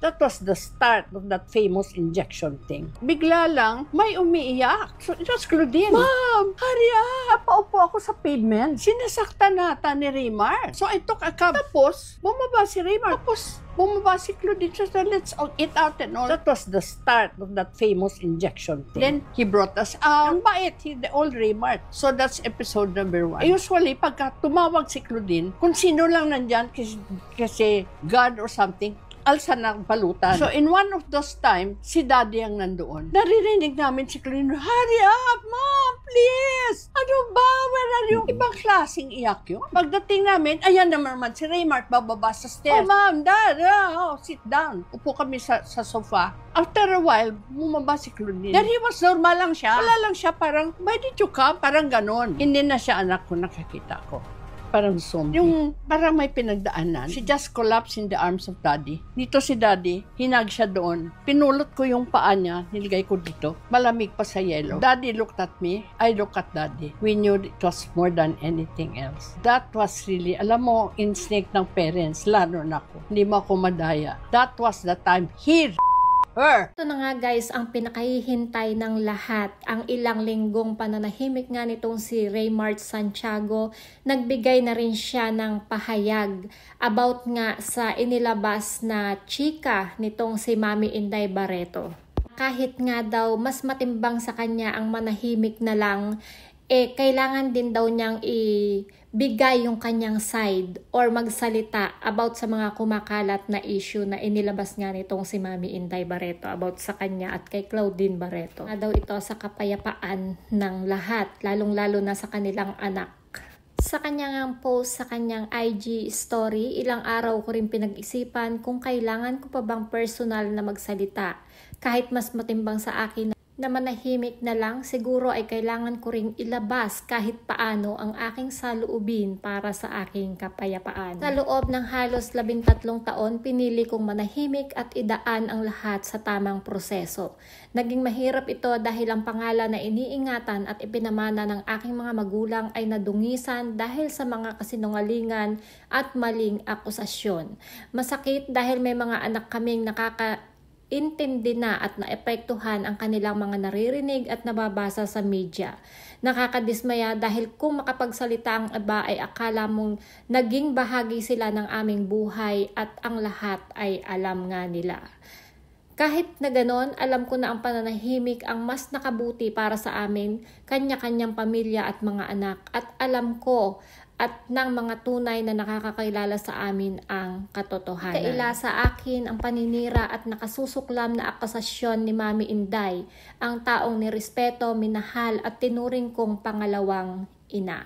That was the start of that famous injection thing. Bigla lang, may umiiyak. So it was Claudine. Ma'am, hurry up! Paupo ako sa pavement. Sinasaktan nata ni Raymar. So I took a cab. Tapos, bumaba si Raymar. Tapos, bumaba si Claudine. So let's eat out and all. That was the start of that famous injection thing. Then, he brought us out. Ang bait, the old Raymar. So that's episode number 1. Usually, pagka tumawag si Claudine, kung sino lang nandyan, kasi God or something, alsa ng balutan. So, in one of those times, si Daddy ang nandoon. Naririnig namin si Claudine, hurry up, Mom, please! Ano ba? Where are you? Ibang klaseng iyak yun. Pagdating namin, ayan naman si Raymart bababa sa stairs. Oh, Ma'am, Dad, sit down. Upo kami sa sofa. After a while, bumaba si Claudine. Then he was normal lang siya. Wala lang siya parang, why did you come? Parang ganon. Hindi na siya anak ko, nakakita ko. Parang zombie. Yung parang may pinagdaanan. She just collapsed in the arms of Daddy. Dito si Daddy, hinag siya doon. Pinulot ko yung paa niya, nilagay ko dito. Malamig pa sa yellow. Daddy looked at me, I looked at Daddy. We knew it was more than anything else. That was really, alam mo, instinct ng parents, lalo na ako. Hindi mo ako madaya. That was the time, here, her. Ito na nga guys, ang pinakahihintay ng lahat, ang ilang linggong pananahimik nga nitong si Raymart Santiago, nagbigay na rin siya ng pahayag about nga sa inilabas na chika nitong si Mami Inday Barreto. Kahit nga daw mas matimbang sa kanya ang manahimik na lang, kailangan din daw niyang ibigay yung kanyang side or magsalita about sa mga kumakalat na issue na inilabas nga nitong si Mami Inday Barreto about sa kanya at kay Claudine Barreto. Na daw ito sa kapayapaan ng lahat, lalong-lalo na sa kanilang anak. Sa kanyang post sa kanyang IG story, ilang araw ko rin pinag-isipan kung kailangan ko pa bang personal na magsalita. Kahit mas matimbang sa akin na manahimik na lang, siguro ay kailangan ko ring ilabas kahit paano ang aking saloobin para sa aking kapayapaan. Sa loob ng halos 13 taon, pinili kong manahimik at idaan ang lahat sa tamang proseso. Naging mahirap ito dahil ang pangalan na iniingatan at ipinamana ng aking mga magulang ay nadungisan dahil sa mga kasinungalingan at maling akusasyon. Masakit dahil may mga anak kaming intindi na at naepektuhan ang kanilang mga naririnig at nababasa sa media. Nakakadismaya dahil kung makapagsalita ang iba ay akala mong naging bahagi sila ng aming buhay at ang lahat ay alam nga nila. Kahit na ganon, alam ko na ang pananahimik ang mas nakabuti para sa amin, kanya-kanyang pamilya at mga anak, at alam ko at ng mga tunay na nakakakilala sa amin ang katotohanan. Kaila sa akin ang paninira at nakasusuklam na akusasyon ni Mami Inday, ang taong nirespeto, minahal at tinuring kong pangalawang ina.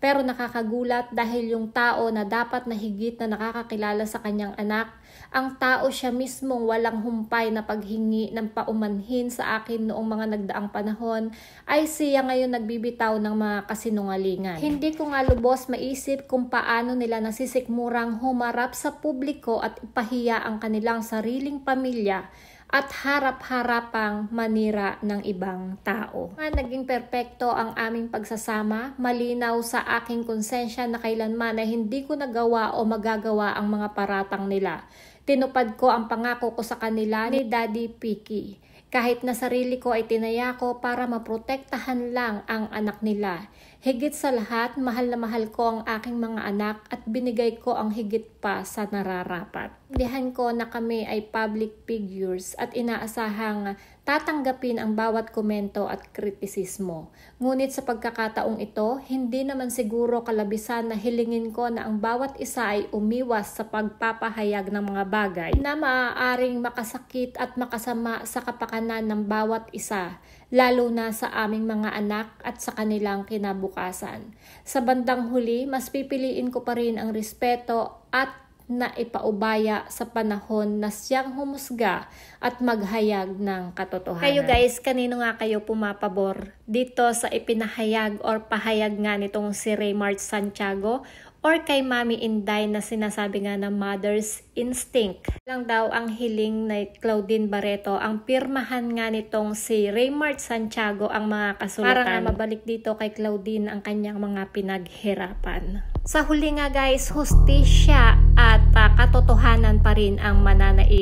Pero nakakagulat dahil yung tao na dapat na higit na nakakakilala sa kanyang anak, ang tao siya mismong walang humpay na paghingi ng paumanhin sa akin noong mga nagdaang panahon, ay siya ngayon nagbibitaw ng mga kasinungalingan. Hindi ko nga lubos maisip kung paano nila nasisikmurang humarap sa publiko at ipahiya ang kanilang sariling pamilya at harap-harapang manira ng ibang tao. Naging perpekto ang aming pagsasama, malinaw sa aking konsensya na kailanman ay hindi ko nagawa o magagawa ang mga paratang nila. Tinupad ko ang pangako ko sa kanila ni Daddy Piki. Kahit na sarili ko ay tinaya ko para maprotektahan lang ang anak nila. Higit sa lahat, mahal na mahal ko ang aking mga anak at binigay ko ang higit pa sa nararapat. Indihan ko na kami ay public figures at inaasahang tatanggapin ang bawat komento at kritisismo. Ngunit sa pagkakataong ito, hindi naman siguro kalabisan na hilingin ko na ang bawat isa ay umiwas sa pagpapahayag ng mga bagay na maaaring makasakit at makasama sa kapakanan ng bawat isa, lalo na sa aming mga anak at sa kanilang kinabukasan. Sa bandang huli, mas pipiliin ko pa rin ang respeto at na ipaubaya sa panahon na siyang humusga at maghayag ng katotohanan. Kayo guys, kanino nga kayo pumapabor dito sa ipinahayag or pahayag nga nitong si Raymart Santiago or kay Mami Inday na sinasabi nga na mother's instinct? Lang daw ang hiling na Claudine Barreto, ang pirmahan nga nitong si Raymart Santiago ang mga kasulatan. Para nga mabalik dito kay Claudine ang kanyang mga pinaghirapan. Sa huli nga guys, hustisya at katotohanan pa rin ang mananaig.